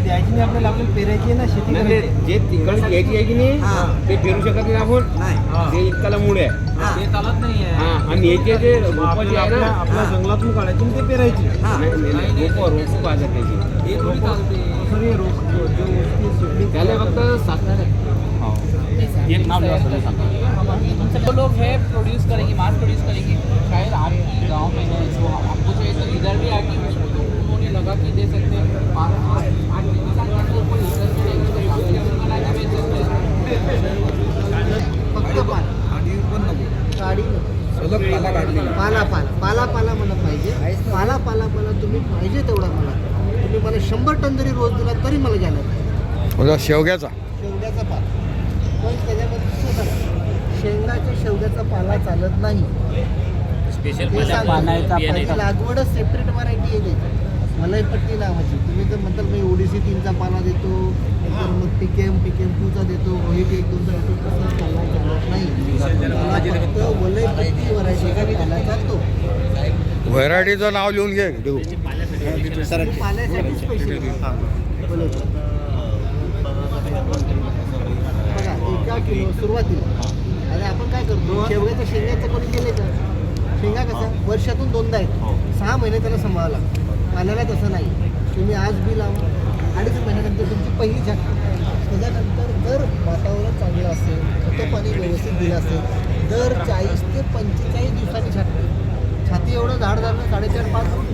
द्यायची आपल्याला पेरायची ना शेती जे तिकडे घ्यायची आहे की नाही ते पेरू शकत नाही आपण ते इतकाला मुळे आहे ते चालत नाही आणि याचे जे रोपाचे आहे ना आपल्या जंगलातून काढायची आणि ते पेरायची रोप पाहिजे त्याची हे थोडी चालते त्याला फक्त साखर एक नाम वो लोग है प्रोड्यूस करेंगे, मास प्रोड्यूस करेंगे, शायद आपकी गांव में है जो हमको चाहिए तो इधर भी आके तो उन्होंने लगा कि दे सकते हैं फक्त पाला पाला पाला मला पाहिजे पाला पाला मला तुम्ही पाहिजे तेवढा तुम्ही मला 100 टन जरी रोज दिला तरी मला घ्यायला म्हणजे शेवग्याचा पाला पण त्याच्यामध्ये शेवग्याचा पाला चालत नाही स्पेशल लागवडच सेपरेट व्हरायटी आहे मलईपट्टी नावाची तुम्ही जर म्हणताल मी ओडीसी 3चा पाला देतो नंतर मग पीकेएम 2चा देतो रोहित 1-2चा देतो तसा पाला चालत नाही फक्त मलईपट्टी व्हरायटीचा पाला चालतो व्हरायटीचं नाव लिहून घे पाल्यासाठीच पैसे बघा 1 किलो सुरुवातीला आणि आपण काय करतो शेवग्याच्या शेंगाचं कोणी केले का शेंगा कसा वर्षातून 2दा येतो 6 महिने त्याला सांभाळावं लागतं पाण्याला तसं नाही तुम्ही आज बी लावा 2.5 महिन्यानंतर तुमची पहिली छाटणी त्याच्यानंतर जर वातावरण चांगलं असेल खतं पाणी व्यवस्थित दिलं असेल दर 40 ते 45 दिवसांनी छाती एवढं झाड झालं 4.5-5 फूट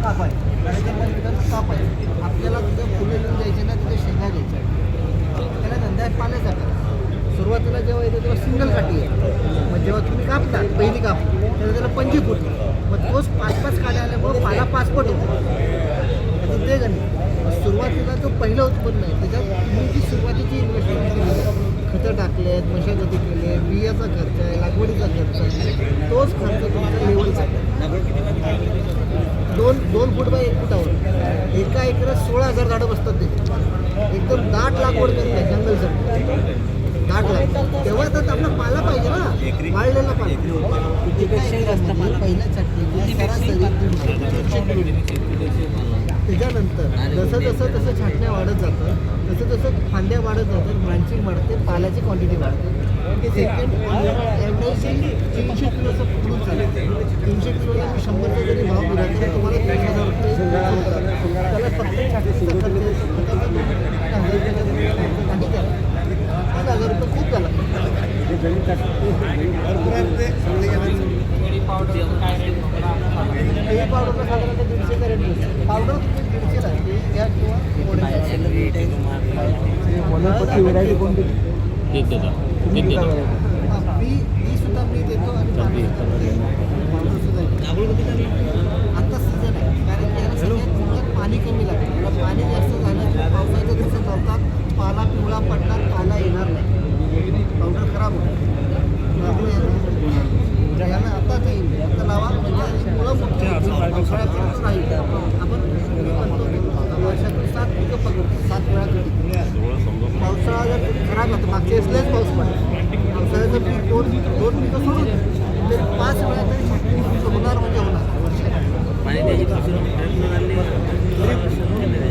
काप आहे 4.5 फुटाचं काप आहे आपल्याला तिथं फुलं घेऊन जायचे ना तिथे शेंगा घ्यायच्या त्याला धंद्यात पाले जातात सुरुवातीला जेव्हा येतो तेव्हा सिंगल काठी आहे मग जेव्हा तुम्ही कापता पहिली कापली तेव्हा त्याला 25 फूट मग तोच 5-5 काड्या आल्यामुळं पाला 5 पट होतो ते गणित सुरुवातीला जो पहिलं उत्पन्न आहे त्याच्यात तुम्ही जी सुरुवातीची इन्व्हेस्टमेंट केली खतं टाकलेत मशागती केले बियाचा खर्च आहे लागवडीचा खर्च आहे तोच खर्च तुमचा लेवलचा आहे 2 फूट बाय 1 फुटावर एका एकरात 16,000 झाडं बसतात ते एकदम दाट लागवड करताय जंगलसाठी दाट लागतं तेव्हा तर आपला पाला पाहिजे ना वाळलेला पाहिजे पहिल्या छाटणीला सरासरी त्याच्यानंतर जसं छाटण्या वाढत जातं तसं फांद्या वाढत जातात ब्रांचिंग वाढते पाल्याची क्वांटिटी वाढते सेकंड ॲव्हरेज 300 किलोचं पकडून चालेल 300 किलोला मी 100चा जरी भाव दिला तर तुम्हाला 30,000 रुपये त्याला फक्त छाटणीचा खर्च 5,000 रुपये खूप झाला हे पावडरला साधारणतः 150चा रेट मिळतो पावडर तुम्ही 150ला घ्या किंवा व्हरायटी कोणती बी सुद्धा मी देतो आणि पावडर सुद्धा आता सीझन आहे कारण की याला सगळ्यात पाणी कमी लागतं पाणी जास्त झालं की पावसाच्या दिवसात लावतात पाला पिवळा पडणार पाला येणार नाही पावडर खराब होतं याला आता येईल आता लावा म्हणजे मुळं मोठी पावसाळ्यात राहील आपण वर्षातून 7 पिकं पकडतो 7 वेळा कधी पावसाळा जर खराब होतं मागच्या वेळेस पाऊस पडला पावसाळ्याचं पीक 2 पिकं सोडून तर 5 वेळा तरी छाटणी होणार म्हणजे होणार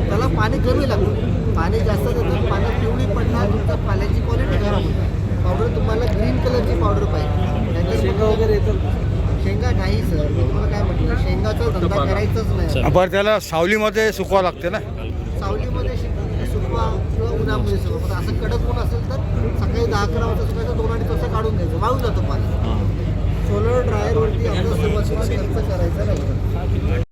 त्याला पाणी कमी लागतं पाणी जास्त देतं पाणी पिवळी पडणार तर पाण्याची क्वालिटी खराब होते पावडर तुम्हाला ग्रीन कलरची पावडर पाहिजे नाहीतर शेंगा वगैरे येतं शेंगा नाही सर तुम्हाला काय म्हटलं शेंगाचा धंदा करायचाच नाही बरं त्याला सावलीमध्ये सुकवावं लागते ना सावलीमध्ये सुकवा किंवा उन्हामध्ये सुकवा पण असं कडक ऊन असेल तर सकाळी 10-11 वाजता सुकायचं 2-2.5 तास काढून घ्यायचं वाळून जातो पाणी सोलर ड्रायरवरती आपल्याला सुरुवातीला खर्च करायचा नाही